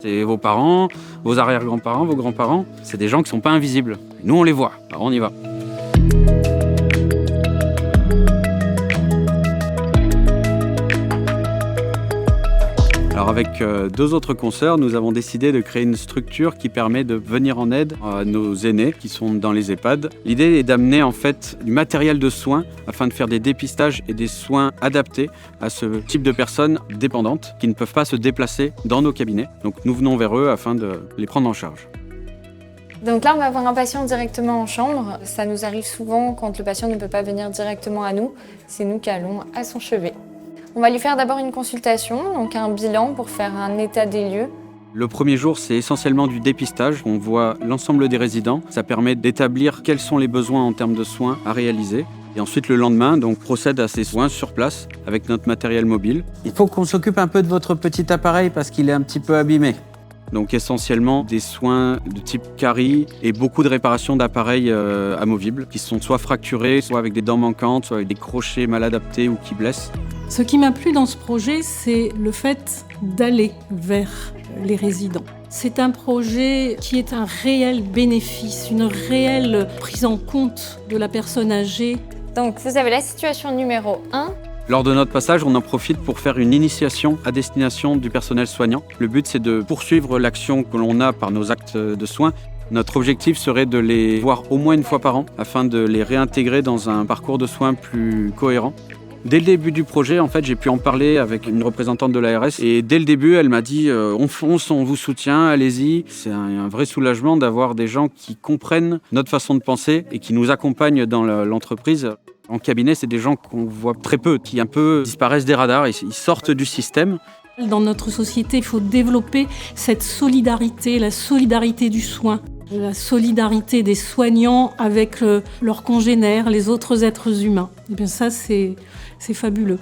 C'est vos parents, vos arrière-grands-parents, vos grands-parents. C'est des gens qui ne sont pas invisibles. Nous, on les voit. Alors, on y va. Alors avec deux autres consoeurs, nous avons décidé de créer une structure qui permet de venir en aide à nos aînés qui sont dans les EHPAD. L'idée est d'amener en fait du matériel de soins afin de faire des dépistages et des soins adaptés à ce type de personnes dépendantes qui ne peuvent pas se déplacer dans nos cabinets. Donc nous venons vers eux afin de les prendre en charge. Donc là, on va voir un patient directement en chambre. Ça nous arrive souvent quand le patient ne peut pas venir directement à nous. C'est nous qui allons à son chevet. On va lui faire d'abord une consultation, donc un bilan pour faire un état des lieux. Le premier jour, c'est essentiellement du dépistage. On voit l'ensemble des résidents. Ça permet d'établir quels sont les besoins en termes de soins à réaliser. Et ensuite, le lendemain, on procède à ces soins sur place avec notre matériel mobile. Il faut qu'on s'occupe un peu de votre petit appareil parce qu'il est un petit peu abîmé. Donc essentiellement des soins de type carie et beaucoup de réparations d'appareils amovibles qui sont soit fracturés, soit avec des dents manquantes, soit avec des crochets mal adaptés ou qui blessent. Ce qui m'a plu dans ce projet, c'est le fait d'aller vers les résidents. C'est un projet qui est un réel bénéfice, une réelle prise en compte de la personne âgée. Donc vous avez la situation numéro 1. Lors de notre passage, on en profite pour faire une initiation à destination du personnel soignant. Le but, c'est de poursuivre l'action que l'on a par nos actes de soins. Notre objectif serait de les voir au moins une fois par an afin de les réintégrer dans un parcours de soins plus cohérent. Dès le début du projet, en fait, j'ai pu en parler avec une représentante de l'ARS et dès le début, elle m'a dit on fonce, on vous soutient, allez-y. C'est un vrai soulagement d'avoir des gens qui comprennent notre façon de penser et qui nous accompagnent dans l'entreprise. En cabinet, c'est des gens qu'on voit très peu, qui un peu disparaissent des radars, ils sortent du système. Dans notre société, il faut développer cette solidarité, la solidarité du soin, la solidarité des soignants avec leurs congénères, les autres êtres humains. Et bien ça, c'est fabuleux.